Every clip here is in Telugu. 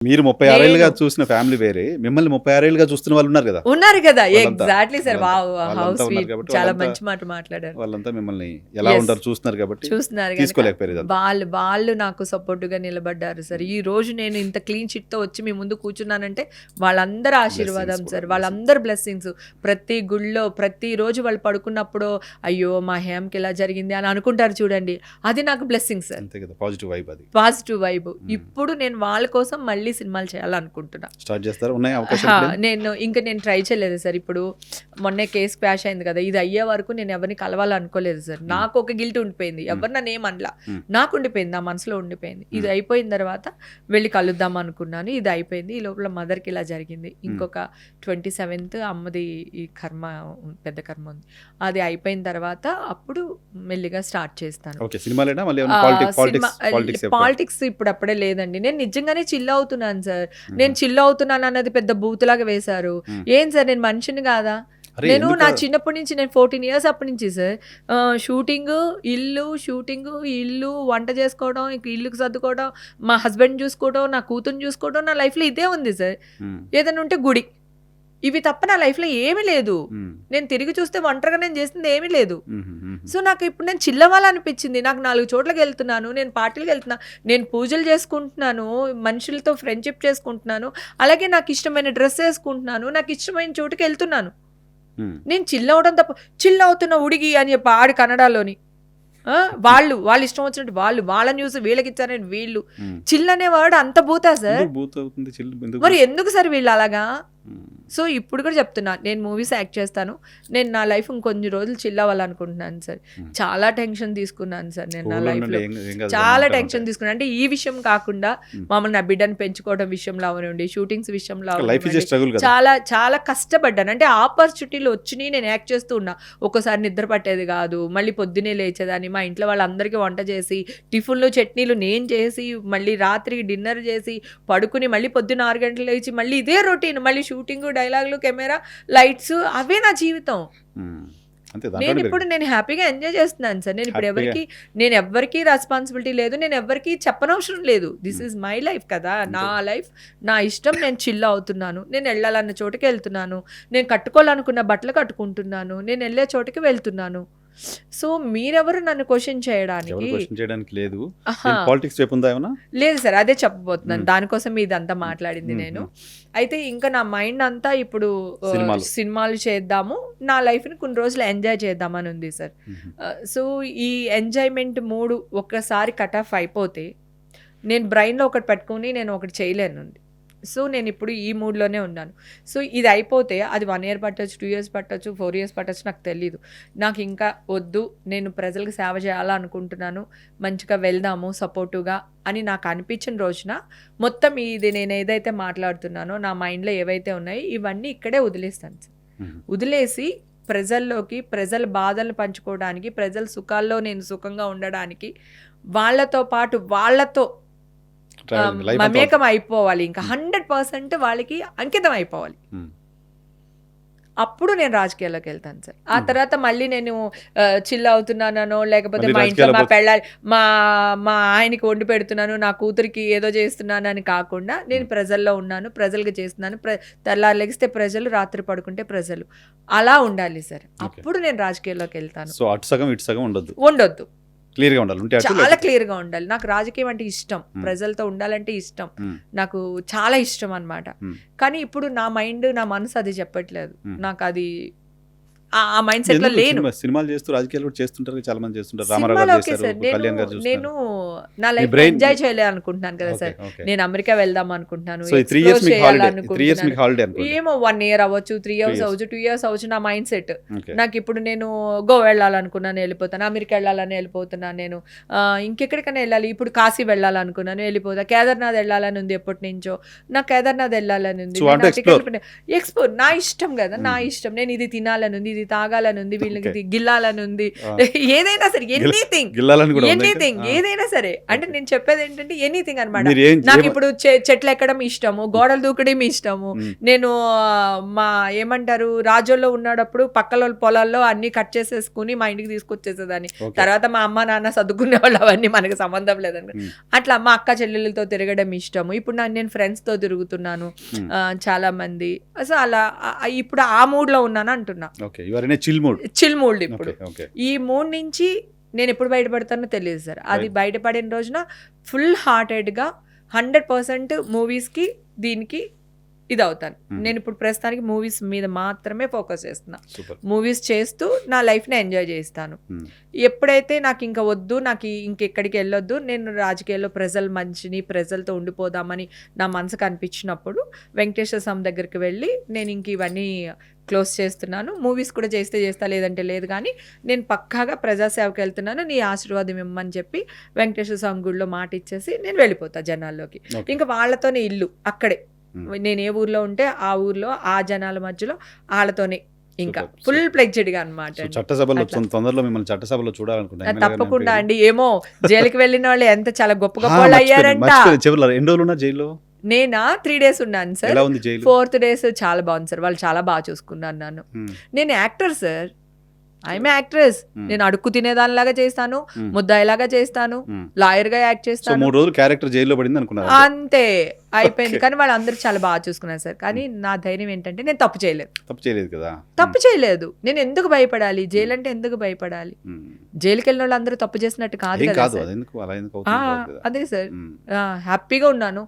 మీరు 36 ఏళ్ళుగా చూసిన ఫ్యామిలీ వేరే, మిమ్మల్ని 36 ఏళ్ళుగా చూస్తున్న వాళ్ళు ఉన్నారు కదా. ఉన్నారు కదా, వాళ్ళంతా- ఎగ్జాక్ట్లీ సార్. వావ్, హౌ వాళ్ళంతా ఉన్నారు స్వీట్, కాబట్టి చాలా వాళ్ళంతా- మంచి మాట మాట్లాడారు. వాళ్ళంతా మిమ్మల్ని ఎలా Yes. ఉంటారు చూస్తున్నారు కాబట్టి చూస్తున్నారు కనుక తీసుకోలేకపోయారు ఇదంతా. వాళ్ళు నాకు సపోర్టుగా నిలబడ్డారు సార్. ఈ రోజు నేను ఇంత క్లీన్ చిట్ తో వచ్చి మీ ముందు కూర్చున్నానంటే వాళ్ళందరి ఆశీర్వాదం Blessings సార్, కూడా, వాళ్ళందరి బ్లెస్సింగ్స్. ప్రతి గుళ్ళో ప్రతి రోజు వాళ్ళు పడుకున్నప్పుడు అయ్యో మా హేమ్కి ఇలా జరిగింది అని అనుకుంటారు చూడండి, అది నాకు బ్లెస్సింగ్ సార్, అంతే కదా, పాజిటివ్ వైబ్ అది. Positive vibe. ఇప్పుడు నేను వాళ్ళ కోసం మళ్ళీ సినిమాలు చేయాలనుకుంటున్నా. స్టార్ట్ చేస్తారు, ఉన్నాయి అవకాశం. నేను ట్రై చేయలేదు సార్. ఇప్పుడు మొన్నే కేసు క్వాష్ అయింది కదా, ఇది అయ్యే వరకు నేను ఎవరిని కలవాలనుకోలేదు సార్. నాకు ఒక గిల్ట్ ఉండిపోయింది, ఎవరు నన్ను ఏమనలా, నాకు ఉండిపోయింది, నా మనసులో ఉండిపోయింది. ఇది అయిపోయిన తర్వాత వెళ్ళి కలుద్దాం అనుకున్నాను, ఇది అయిపోయింది. ఈ లోపల మదర్కి ఇలా జరిగింది. ఇంకొక 27th అమ్మది ఈ కర్మ, పెద్ద కర్మ ఉంది, అది అయిపోయిన తర్వాత అప్పుడు మెల్లిగా స్టార్ట్ చేస్తాను. ఓకే, సినిమాలేనా మళ్ళీ పాలిటిక్స్? పాలిటిక్స్ ఇప్పుడు అప్పుడే లేదండి. నేను నిజంగానే చిల్ అవుతున్నాను సార్. నేను చిల్ అవుతున్నాను అన్నది పెద్ద బూతులాగా వేశారు. ఏం సార్, నేను మనిషిని కాదా? నేను నా చిన్నప్పటి నుంచి, నేను 14 years అప్పటి నుంచి సార్, షూటింగ్, ఇల్లు, వంట చేసుకోవడం, ఇల్లుకి సర్దుకోవడం, మా హస్బెండ్ చూసుకోవడం, నా కూతుర్ని చూసుకోవడం, నా లైఫ్లో ఇదే ఉంది సార్. ఏదైనా ఉంటే గుడి, ఇవి తప్ప నా లైఫ్లో ఏమీ లేదు. నేను తిరిగి చూస్తే ఒంటరిగా నేను చేసింది ఏమీ లేదు. సో నాకు ఇప్పుడు నేను చిల్లవాలనిపించింది. నాకు 4 చోట్లకి వెళ్తున్నాను, నేను పార్టీలకు వెళ్తున్నాను, నేను పూజలు చేసుకుంటున్నాను, మనుషులతో ఫ్రెండ్షిప్ చేసుకుంటున్నాను, అలాగే నాకు ఇష్టమైన డ్రెస్ వేసుకుంటున్నాను, నాకు ఇష్టమైన చోటుకి వెళ్తున్నాను. నేను చిల్ అవడం తప్ప, చిల్ అవుతున్న ఉడిగి అని చెప్పి ఆడి కన్నడలోని వాళ్ళు ఇష్టం వచ్చినట్టు వాళ్ళ న్యూస్ వీళ్ళకి ఇచ్చారని వీళ్ళు, చిల్ అనేవాడు అంత బూతా సార్. మరి ఎందుకు సార్ వీళ్ళు అలాగా? సో ఇప్పుడు కూడా చెప్తున్నా, నేను మూవీస్ యాక్ట్ చేస్తాను, నేను నా లైఫ్ ఇంకొన్ని రోజులు చిల్ అవ్వాలనుకుంటున్నాను సార్. చాలా టెన్షన్ తీసుకున్నాను సార్ నేను నా లైఫ్లో, చాలా టెన్షన్ తీసుకున్నాను. అంటే ఈ విషయం కాకుండా మామూలు నా బిడ్డను పెంచుకోవడం విషయంలో అవనండి, షూటింగ్స్ విషయంలో చాలా చాలా కష్టపడ్డాను. అంటే ఆపర్చునిటీలు వచ్చినాయి, నేను యాక్ట్ చేస్తూ ఉన్నా. ఒక్కోసారి నిద్ర పట్టేది కాదు, మళ్ళీ పొద్దునే లేచేదాన్ని, మా ఇంట్లో వాళ్ళందరికీ వంట చేసి, టిఫిన్లు చట్నీలు నేను చేసి, మళ్ళీ రాత్రికి డిన్నర్ చేసి పడుకుని, మళ్ళీ పొద్దున్న 6 గంటలు లేచి మళ్ళీ ఇదే రొటీన్, మళ్ళీ షూటింగ్, డైలాగులు, కెమెరా, లైట్స్, అవే నా జీవితం. నేను హ్యాపీగా ఎంజాయ్ చేస్తున్నాను సార్. నేను ఇప్పుడు ఎవరికి రెస్పాన్సిబిలిటీ లేదు, నేను ఎవరికి చెప్పనవసరం లేదు. దిస్ ఈజ్ మై లైఫ్ కదా, నా లైఫ్, నా ఇష్టం. నేను చిల్ అవుతున్నాను, నేను వెళ్ళాలన్న చోటుకి వెళ్తున్నాను, నేను కట్టుకోవాలనుకున్న బట్టలు కట్టుకుంటున్నాను, నేను వెళ్ళే చోటుకి వెళ్తున్నాను. సో మీరెవరు నన్ను క్వశ్చన్ చేయడానికి లేదు. పాలిటిక్స్ లేదు సార్, అదే చెప్పబోతున్నాను, దానికోసం ఇదంతా మాట్లాడింది నేను. అయితే ఇంకా నా మైండ్ అంతా ఇప్పుడు సినిమాలు చేద్దాము, నా లైఫ్ని కొన్ని రోజులు ఎంజాయ్ చేద్దామని ఉంది సార్. సో ఈ ఎంజాయ్మెంట్ మూడు ఒక్కసారి కట్ ఆఫ్ అయిపోతే నేను బ్రెయిన్లో ఒకటి పెట్టుకుని నేను ఒకటి చేయలేను. సో నేను ఇప్పుడు ఈ మూడ్లోనే ఉన్నాను. సో ఇది అయిపోతే అది 1 year పట్టచ్చు, 2 years పట్టచ్చు, 4 years పట్టచ్చు, నాకు తెలీదు. నాకు ఇంకా వద్దు, నేను ప్రజలకు సేవ చేయాలనుకుంటున్నాను, మంచిగా వెళ్దాము సపోర్టుగా అని నాకు అనిపించిన రోజున మొత్తం ఇది నేను ఏదైతే మాట్లాడుతున్నానో, నా మైండ్లో ఏవైతే ఉన్నాయో ఇవన్నీ ఇక్కడే వదిలేస్తాను సార్. వదిలేసి ప్రజల్లోకి, ప్రజల బాధలు పంచుకోవడానికి, ప్రజల సుఖాల్లో నేను సుఖంగా ఉండడానికి, వాళ్ళతో పాటు వాళ్ళతో మమేకం అయిపోవాలి, ఇంకా 100% వాళ్ళకి అంకితం అయిపోవాలి. అప్పుడు నేను రాజకీయాల్లోకి వెళ్తాను సార్. ఆ తర్వాత మళ్ళీ నేను చిల్ అవుతున్నానో, లేకపోతే మా ఇంట్లో మా ఆయనకి వండి పెడుతున్నాను, నా కూతురికి ఏదో చేస్తున్నాను అని కాకుండా, నేను ప్రజల్లో ఉన్నాను, ప్రజలకు చేస్తున్నాను, తెల్లారు లెగిస్తే ప్రజలు, రాత్రి పడుకుంటే ప్రజలు, అలా ఉండాలి సార్. అప్పుడు నేను రాజకీయాల్లోకి వెళ్తాను. సో అటు సగం ఇటు సగం ఉండొద్దు, క్లియర్గా ఉండాలి, చాలా క్లియర్గా ఉండాలి. నాకు రాజకీయం అంటే ఇష్టం, ప్రజలతో ఉండాలంటే ఇష్టం, నాకు చాలా ఇష్టం అన్నమాట. కానీ ఇప్పుడు నా మైండ్, నా మనసు అది చెప్పట్లేదు. నాకు అది ఆ మైండ్ సెట్ లో లేను. సినిమాలు చేస్తూ రాజకీయాలు కూడా చేస్తుంటారు, చాలా మంది చేస్తుంటారు. నేను నా లైఫ్ ఎంజాయ్ చేయాలనుకుంటున్నాను కదా సార్. నేను అమెరికా వెళ్దాం అనుకుంటున్నాను, ఏమో 1 year అవ్వచ్చు, 3 years అవ్వచ్చు, 2 years అవ్వచ్చు. నా మైండ్ సెట్ నాకు ఇప్పుడు, నేను గోవా వెళ్ళాలనుకున్నాను, వెళ్ళిపోతాను. అమెరికా వెళ్ళాలని వెళ్ళిపోతున్నాను. నేను ఇంకెక్కడికైనా వెళ్ళాలి, ఇప్పుడు కాశీ వెళ్ళాలనుకున్నాను, వెళ్ళిపోతా. కేదార్నాథ్ వెళ్ళాలని ఉంది, ఎప్పటి నుంచో నాకు కేదార్నాథ్ వెళ్ళాలని ఉంది. ఎక్స్ప్లోర్, నా ఇష్టం కదా, నా ఇష్టం. నేను ఇది తినాలని ఉంది, ఇది తాగాలని ఉంది, వీళ్ళకి గిల్లాలని ఉంది, ఏదైనా సరే, ఎనీథింగ్ ఏదైనా సరే, అంటే నేను చెప్పేది ఏంటంటే ఎనీథింగ్ అనమాట. మీరు నాకు ఇప్పుడు చెట్లు ఎక్కడం ఇష్టము, గోడలు దూకడం ఇష్టము. నేను మా ఏమంటారు రాజోల్లో ఉన్నప్పుడు పక్కల పొలాల్లో అన్ని కట్ చేసేసుకుని మా ఇంటికి తీసుకొచ్చేసేదాన్ని. తర్వాత మా అమ్మ నాన్న సర్దుకునే వాళ్ళు, అవన్నీ మనకు సంబంధం లేదండి. అట్లా మా అక్క చెల్లెలతో తిరగడం ఇష్టము. ఇప్పుడు నేను ఫ్రెండ్స్ తో తిరుగుతున్నాను చాలా మంది. సో అలా ఇప్పుడు ఆ మూడ్ లో ఉన్నాను అంటున్నా. చిల్ మూడ్ ఇప్పుడు. ఈ మూడ్ నుంచి నేను ఎప్పుడు బయటపడతానో తెలియదు సార్. అది బయటపడిన రోజున ఫుల్ హార్టెడ్గా 100% మూవీస్కి దీనికి ఇది అవుతాను. నేను ఇప్పుడు ప్రస్తుతానికి మూవీస్ మీద మాత్రమే ఫోకస్ చేస్తున్నా. మూవీస్ చేస్తూ నా లైఫ్ని ఎంజాయ్ చేస్తాను. ఎప్పుడైతే నాకు ఇంకా వద్దు, నాకు ఇంకెక్కడికి వెళ్ళొద్దు, నేను రాజకీయాల్లో ప్రజలతో ఉండిపోదామని నా మనసుకు అనిపించినప్పుడు వెంకటేశ్వర స్వామి దగ్గరికి వెళ్ళి నేను ఇంక ఇవన్నీ క్లోజ్ చేస్తున్నాను. మూవీస్ కూడా చేస్తా లేదంటే లేదు, కానీ నేను పక్కాగా ప్రజాసేవకి వెళ్తున్నాను, నీ ఆశీర్వాదం ఇమ్మని చెప్పి వెంకటేశ్వర స్వామి గుడిలో మాట ఇచ్చేసి నేను వెళ్ళిపోతా జనాల్లోకి. ఇంకా వాళ్ళతోనే ఇల్లు అక్కడే, నేను ఏ ఊర్లో ఉంటే ఆ ఊర్లో ఆ జనాల మధ్యలో వాళ్ళతోనే ఇంకా ఫుల్ ప్లెడ్జ్డ్గా అనమాట. తప్పకుండా అండి. ఏమో జైలుకి వెళ్ళిన వాళ్ళు ఎంత చాలా గొప్ప గొప్ప వాళ్ళు అయ్యారంట. నేనా 3 days ఉన్నాను సార్. 4th day చాలా బాగుంది సార్. వాళ్ళు చాలా బాగా చూసుకున్నాను నన్ను. నేను యాక్టర్ సార్, ఐఎమ్ యాక్ట్రెస్. నేను అడుక్కు తినేదానిలాగా చేస్తాను, ముద్దాయిలాగా చేస్తాను, లాయర్ గా యాక్ట్ చేస్తాను. 3 రోజులు క్యారెక్టర్ జైల్లో పడింది అనుకున్నాను, అంతే అయిపోయింది. కానీ వాళ్ళందరూ చాలా బాగా చూసుకున్నారు సార్. కానీ నా ధైర్యం ఏంటంటే నేను తప్పు చేయలేదు కదా. తప్పు చేయలేదు, నేను ఎందుకు భయపడాలి? జైలు అంటే ఎందుకు భయపడాలి? జైలుకి వెళ్ళిన వాళ్ళు అందరూ తప్పు చేసినట్టు కాదు కదా. అదే సార్, హ్యాపీగా ఉన్నాను.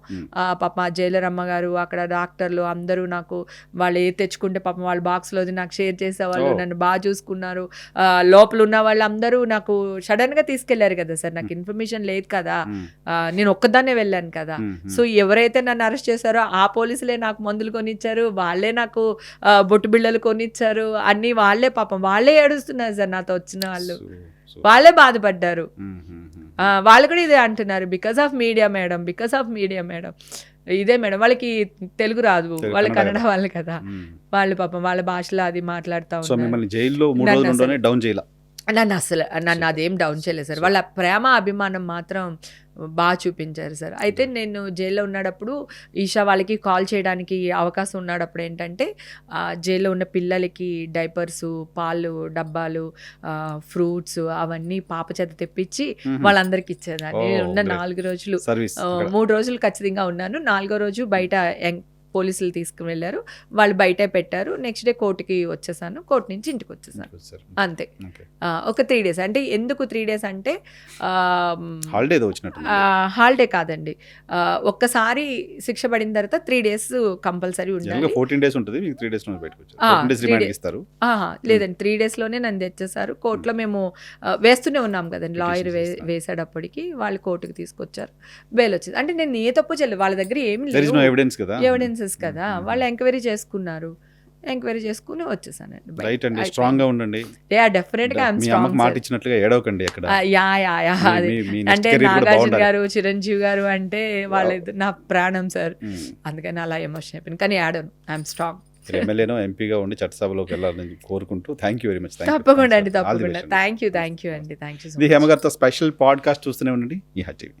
పాప జైలర్ అమ్మగారు, అక్కడ డాక్టర్లు అందరూ నాకు వాళ్ళు ఏ తెచ్చుకుంటే పాపం వాళ్ళ బాక్స్ లో నాకు షేర్ చేసేవాళ్ళు, నన్ను బాగా చూసుకున్నారు. లోపల ఉన్న వాళ్ళు అందరూ నాకు సడన్ గా తీసుకెళ్లారు కదా సార్. నాకు ఇన్ఫర్మేషన్ లేదు కదా, నేను ఒక్కదాన్నే వెళ్ళాను కదా. సో ఎవరైతే నన్ను అరెస్ట్ చేశారో ఆ పోలీసులే నాకు మందులు కొనిచ్చారు, వాళ్ళే నాకు బొట్టు బిళ్ళలు కొనిచ్చారు, అన్ని వాళ్ళే పాపం వాళ్ళే ఏడుస్తున్నారు సార్. నాతో వచ్చిన వాళ్ళు వాళ్ళే బాధపడ్డారు. వాళ్ళు కూడా ఇదే అంటున్నారు, because of media madam, because of media madam. ఇదే మేడం, వాళ్ళకి తెలుగు రాదు, వాళ్ళు కన్నడ వాళ్ళు కదా, వాళ్ళు పాపం వాళ్ళ భాషలో అది మాట్లాడుతూ ఉంటారు. నన్ను అదేం డౌన్ చేయలేదు సార్. వాళ్ళ ప్రేమ అభిమానం మాత్రం బాగా చూపించారు సార్. అయితే నేను జైల్లో ఉన్నప్పుడు ఈషా వాళ్ళకి కాల్ చేయడానికి అవకాశం ఉన్నప్పుడు ఏంటంటే జైల్లో ఉన్న పిల్లలకి డైపర్సు, పాలు డబ్బాలు, ఫ్రూట్స్ అవన్నీ పాప చేత తెప్పించి వాళ్ళందరికి ఇచ్చేదాన్ని. ఉన్న 4 రోజులు 3 రోజులు ఖచ్చితంగా ఉన్నాను. 4వ రోజు బయట పోలీసులు తీసుకుని వెళ్ళారు, వాళ్ళు బయటే పెట్టారు. నెక్స్ట్ డే కోర్టుకి వచ్చేసాను, కోర్టు నుంచి ఇంటికి వచ్చేసాను అంతే. ఒక 3 days. అంటే ఎందుకు 3 days అంటే హాలిడే కాదండి, ఒక్కసారి శిక్ష పడిన తర్వాత 3 days కంపల్సరీ ఉండాలి. 14 days ఉంటుంది, లేదండి 3 days లోనే నన్ను తెచ్చేసారు. కోర్టులో మేము వేస్తూనే ఉన్నాం కదండి, లాయర్ వేసేటప్పటికి వాళ్ళు కోర్టుకి తీసుకొచ్చారు, బెయిల్ వచ్చేది. అంటే నేను ఏ తప్పు చేయలేదు, వాళ్ళ దగ్గర ఏమి లేదు, ఎవిడెన్సెస్ కదా. వాళ్ళు ఎంక్వైరీ చేసుకున్నారు, ఎంక్వైరీ చేసుకుని వచ్చేసానండి. రైట్ అండి, స్ట్రాంగ్ గా ఉండండి. డెఫినెట్ గా మాట ఇచ్చినట్లుగా ఏడవకండి ఎక్కడ. అంటే నాగార్జున గారు, చిరంజీవి గారు అంటే వాళ్ళు నా ప్రాణం సార్, అందుకని అలా ఎమోషన్ అయిపోయింది. కానీ ఏడను, ఐఎమ్ స్ట్రాంగ్. ఎమ్మెల్యేనో ఎంపీగా ఉండి చట్టసభలోకి వెళ్ళాలని కోరుకుంటూ థ్యాంక్ యూ వెరీ మచ్. తప్పకుండా అండి, తప్పకుండా. థ్యాంక్ యూ అండి, థ్యాంక్ యూ. హేమ గారితో స్పెషల్ పాడ్కాస్ట్ చూస్తూనే ఉండండి ఈ టీవీ.